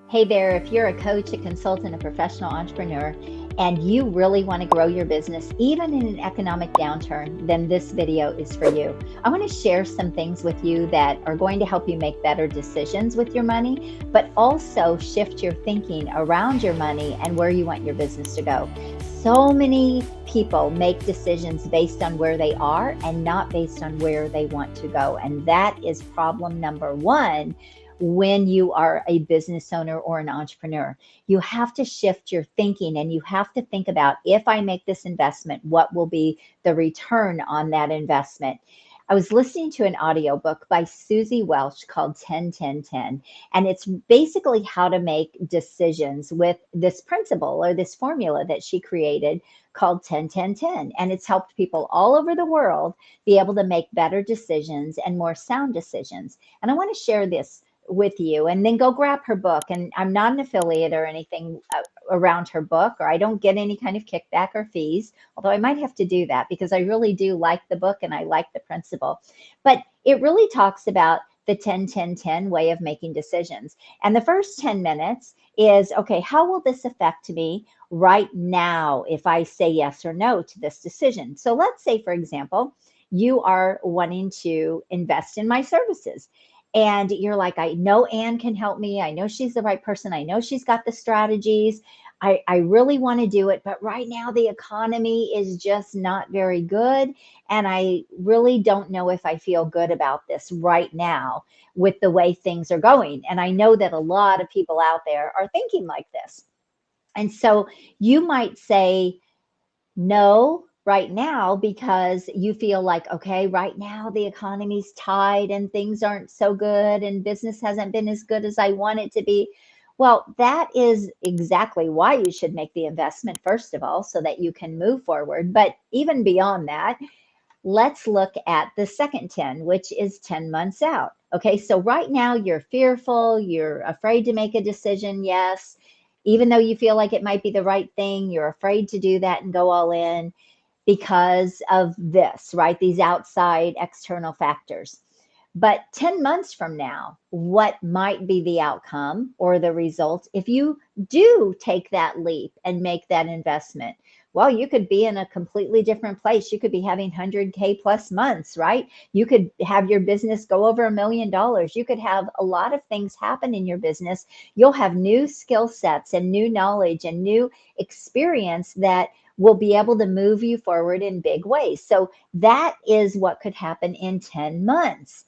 Hey there, if you're a coach, a consultant, a professional entrepreneur, and you really want to grow your business, even in an economic downturn, then this video is for you. I want to share some things with you that are going to help you make better decisions with your money, but also shift your thinking around your money and where you want your business to go. So many people make decisions based on where they are and not based on where they want to go. And that is problem number one when you are a business owner or an entrepreneur. You have to shift your thinking and you have to think about, if I make this investment, what will be the return on that investment? I was listening to an audiobook by Susie Welch called 10-10-10, and it's basically how to make decisions with this principle or this formula that she created called 10-10-10. And it's helped people all over the world be able to make better decisions and more sound decisions. And I want to share this with you, and then go grab her book. And I'm not an affiliate or anything around her book, or I don't get any kind of kickback or fees, although I might have to do that because I really do like the book and I like the principle. But it really talks about the 10-10-10 way of making decisions. And the first 10 minutes is, okay, how will this affect me right now if I say yes or no to this decision? So let's say, for example, you are wanting to invest in my services. And you're like, I know Ann can help me. I know she's the right person. I know she's got the strategies. I really want to do it. But right now, the economy is just not very good. And I really don't know if I feel good about this right now with the way things are going. And I know that a lot of people out there are thinking like this. And so you might say, no, right now, because you feel like, okay, right now the economy's tight and things aren't so good and business hasn't been as good as I want it to be. Well, that is exactly why you should make the investment, first of all, so that you can move forward. But even beyond that, let's look at the second 10, which is 10 months out. Okay, so right now you're fearful, you're afraid to make a decision. Yes, even though you feel like it might be the right thing, you're afraid to do that and go all in because of this, right? These outside external factors. But 10 months from now, what might be the outcome or the result if you do take that leap and make that investment? Well, you could be in a completely different place. You could be having 100K plus months, right? You could have your business go over $1 million. You could have a lot of things happen in your business. You'll have new skill sets and new knowledge and new experience that will be able to move you forward in big ways. So that is what could happen in 10 months.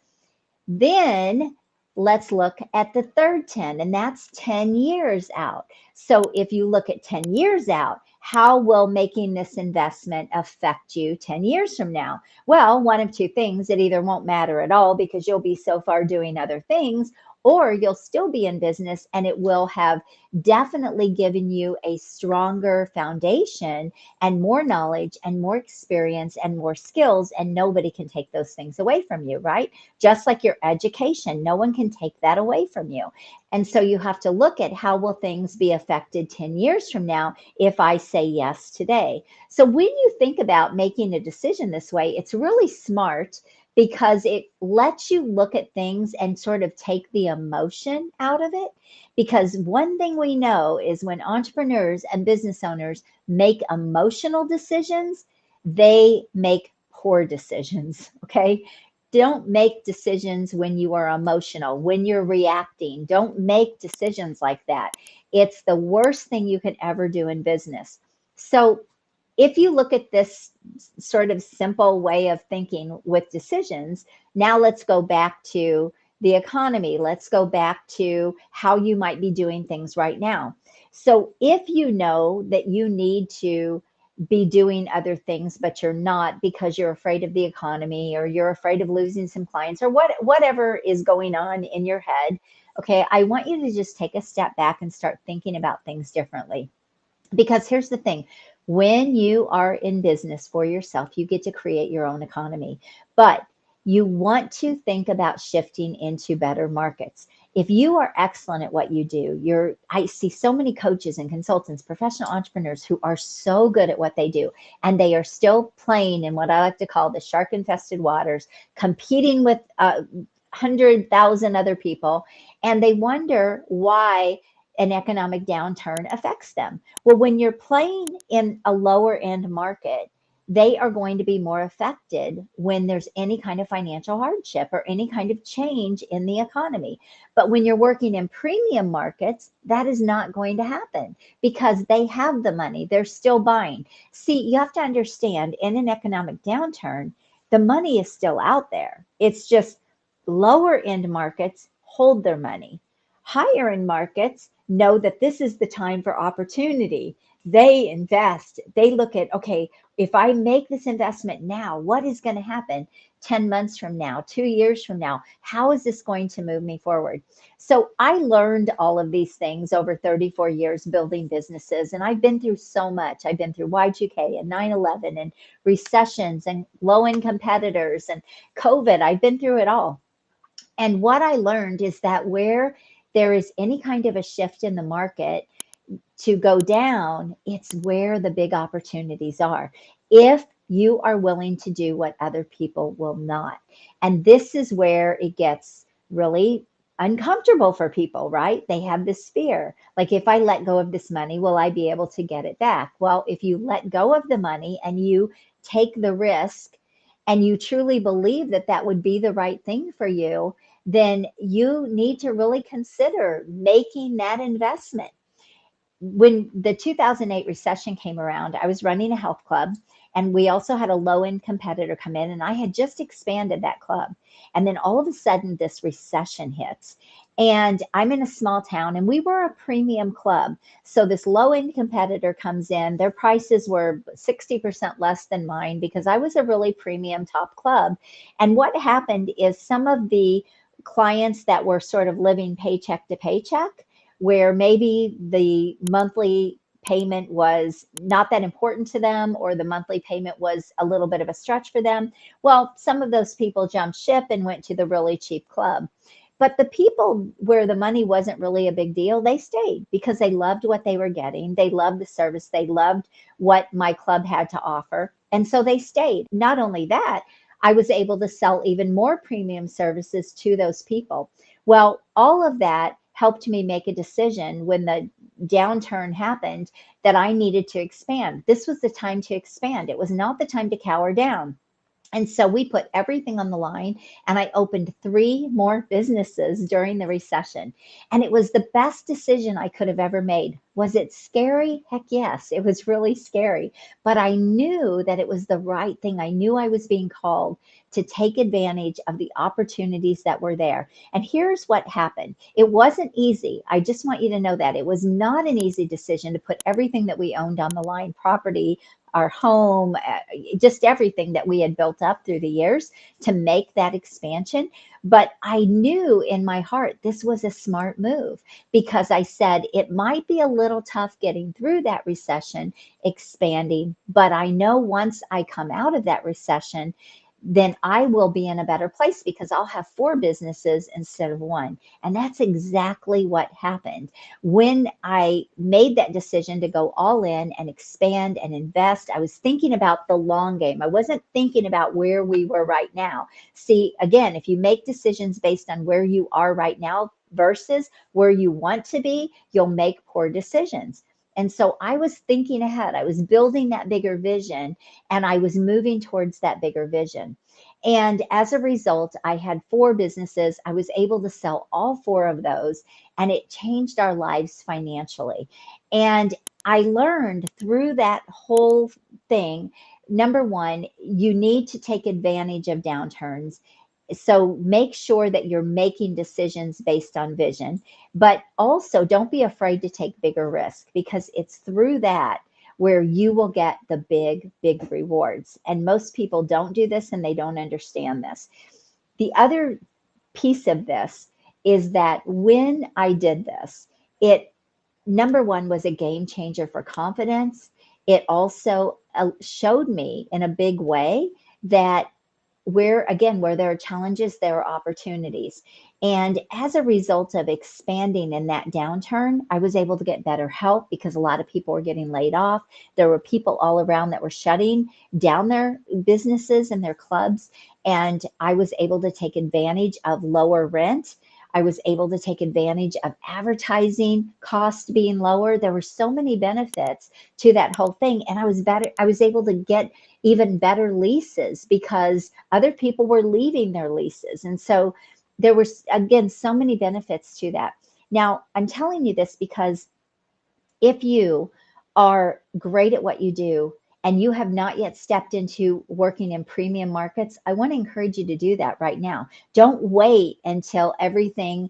Then let's look at the third 10, and that's 10 years out. So if you look at 10 years out, how will making this investment affect you 10 years from now? Well, one of two things: it either won't matter at all because you'll be so far doing other things, or you'll still be in business and it will have definitely given you a stronger foundation and more knowledge and more experience and more skills, and nobody can take those things away from you, right? Just like your education, no one can take that away from you. And so you have to look at, how will things be affected 10 years from now if I say yes today? So when you think about making a decision this way, it's really smart because it lets you look at things and sort of take the emotion out of it. Because one thing we know is, when entrepreneurs and business owners make emotional decisions, they make poor decisions. Okay. Don't make decisions when you are emotional, when you're reacting. Don't make decisions like that. It's the worst thing you can ever do in business. So if you look at this sort of simple way of thinking with decisions, now let's go back to the economy. Let's go back to how you might be doing things right now. So if you know that you need to be doing other things, but you're not because you're afraid of the economy, or you're afraid of losing some clients, or whatever is going on in your head, okay, I want you to just take a step back and start thinking about things differently. Because here's the thing: when you are in business for yourself, you get to create your own economy. But you want to think about shifting into better markets. If you are excellent at what you do, I see so many coaches and consultants, professional entrepreneurs who are so good at what they do, and they are still playing in what I like to call the shark infested waters, competing with 100,000 other people, and they wonder why an economic downturn affects them. Well, when you're playing in a lower end market, they are going to be more affected when there's any kind of financial hardship or any kind of change in the economy. But when you're working in premium markets, that is not going to happen because they have the money. They're still buying. See, you have to understand in an economic downturn, the money is still out there. It's just lower end markets hold their money. Higher end markets know that this is the time for opportunity. They invest. They look at, okay, if I make this investment now, what is going to happen 10 months from now, 2 years from now? How is this going to move me forward? So I learned all of these things over 34 years building businesses. And I've been through so much. I've been through Y2K and 9/11 and recessions and low income competitors and COVID. I've been through it all. And what I learned is that where there is any kind of a shift in the market, to go down, it's where the big opportunities are. If you are willing to do what other people will not. And this is where it gets really uncomfortable for people, right? They have this fear. Like, if I let go of this money, will I be able to get it back? Well, if you let go of the money and you take the risk and you truly believe that that would be the right thing for you, then you need to really consider making that investment. When the 2008 recession came around, I was running a health club and we also had a low end competitor come in, and I had just expanded that club. And then all of a sudden, this recession hits. And I'm in a small town and we were a premium club. So this low end competitor comes in, their prices were 60% less than mine because I was a really premium top club. And what happened is some of the clients that were sort of living paycheck to paycheck, where maybe the monthly payment was not that important to them, or the monthly payment was a little bit of a stretch for them. Well, some of those people jumped ship and went to the really cheap club. But the people where the money wasn't really a big deal, they stayed because they loved what they were getting. They loved the service. They loved what my club had to offer. And so they stayed. Not only that, I was able to sell even more premium services to those people. Well, all of that helped me make a decision when the downturn happened that I needed to expand. This was the time to expand. It was not the time to cower down. And so we put everything on the line, and I opened 3 more businesses during the recession. And it was the best decision I could have ever made. Was it scary? Heck yes, it was really scary. But I knew that it was the right thing. I knew I was being called to take advantage of the opportunities that were there. And here's what happened. It wasn't easy. I just want you to know that. It was not an easy decision to put everything that we owned on the line, property, our home, just everything that we had built up through the years to make that expansion. But I knew in my heart this was a smart move because I said it might be a little tough getting through that recession, expanding, but I know once I come out of that recession, then I will be in a better place because I'll have 4 businesses instead of 1. And that's exactly what happened. When I made that decision to go all in and expand and invest, I was thinking about the long game. I wasn't thinking about where we were right now. See, again, if you make decisions based on where you are right now versus where you want to be, you'll make poor decisions. And so I was thinking ahead. I was building that bigger vision and I was moving towards that bigger vision. And as a result, I had 4 businesses. I was able to sell all 4 of those, and it changed our lives financially. And I learned through that whole thing, number one, you need to take advantage of downturns. So make sure that you're making decisions based on vision, but also don't be afraid to take bigger risk because it's through that where you will get the big, big rewards. And most people don't do this and they don't understand this. The other piece of this is that when I did this, it, number one, was a game changer for confidence. It also showed me in a big way that where there are challenges, there are opportunities. And as a result of expanding in that downturn, I was able to get better help because a lot of people were getting laid off. There were people all around that were shutting down their businesses and their clubs. And I was able to take advantage of lower rent. I was able to take advantage of advertising costs being lower. There were so many benefits to that whole thing. And I was able to get even better leases because other people were leaving their leases. And so there were, again, so many benefits to that. Now, I'm telling you this because if you are great at what you do and you have not yet stepped into working in premium markets, I want to encourage you to do that right now. Don't wait until everything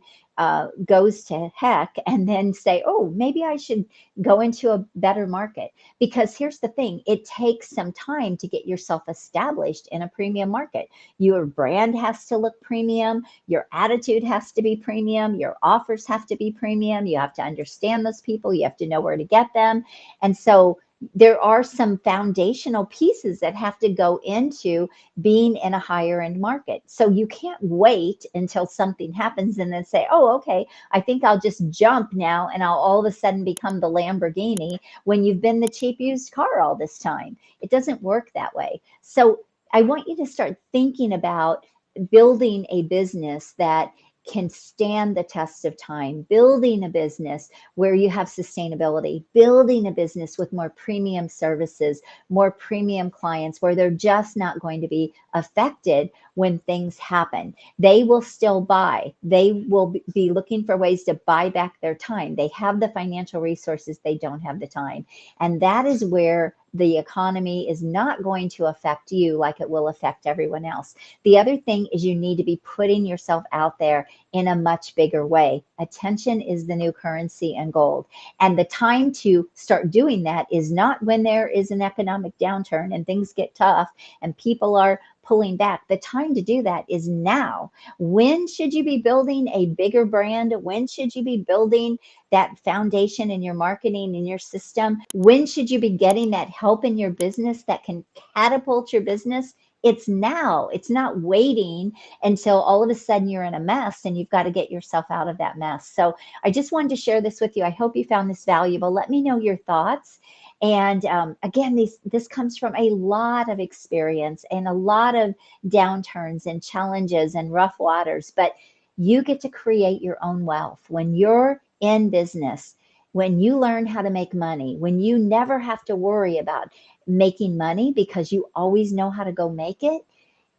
goes to heck and then say, oh, maybe I should go into a better market. Because here's the thing, it takes some time to get yourself established in a premium market. Your brand has to look premium, your attitude has to be premium, your offers have to be premium, you have to understand those people, you have to know where to get them. And so there are some foundational pieces that have to go into being in a higher end market. So you can't wait until something happens and then say, oh, okay, I think I'll just jump now and I'll all of a sudden become the Lamborghini when you've been the cheap used car all this time. It doesn't work that way. So I want you to start thinking about building a business that can stand the test of time, building a business where you have sustainability, building a business with more premium services, more premium clients where they're just not going to be affected when things happen. They will still buy. They will be looking for ways to buy back their time. They have the financial resources, they don't have the time. And that is where the economy is not going to affect you like it will affect everyone else. The other thing is you need to be putting yourself out there in a much bigger way. Attention is the new currency and gold. And the time to start doing that is not when there is an economic downturn and things get tough and people are pulling back. The time to do that is now. When should you be building a bigger brand? When should you be building that foundation in your marketing, in your system? When should you be getting that help in your business that can catapult your business? It's now. It's not waiting until all of a sudden you're in a mess and you've got to get yourself out of that mess. So I just wanted to share this with you. I hope you found this valuable. Let me know your thoughts. And again, this comes from a lot of experience and a lot of downturns and challenges and rough waters. But you get to create your own wealth when you're in business, when you learn how to make money, when you never have to worry about making money because you always know how to go make it.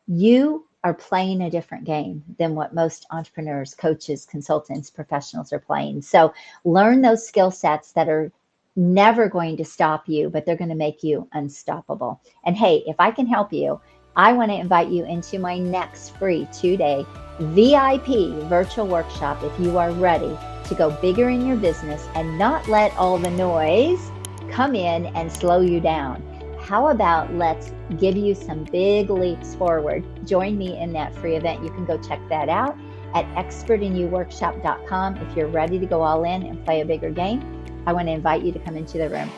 You are playing a different game than what most entrepreneurs, coaches, consultants, professionals are playing. So learn those skill sets that are never going to stop you, but they're going to make you unstoppable. And hey, if I can help you, I want to invite you into my next free 2-day VIP virtual workshop if you are ready to go bigger in your business and not let all the noise come in and slow you down. How about let's give you some big leaps forward? Join me in that free event. You can go check that out at expertinyouworkshop.com if you're ready to go all in and play a bigger game. I want to invite you to come into the room.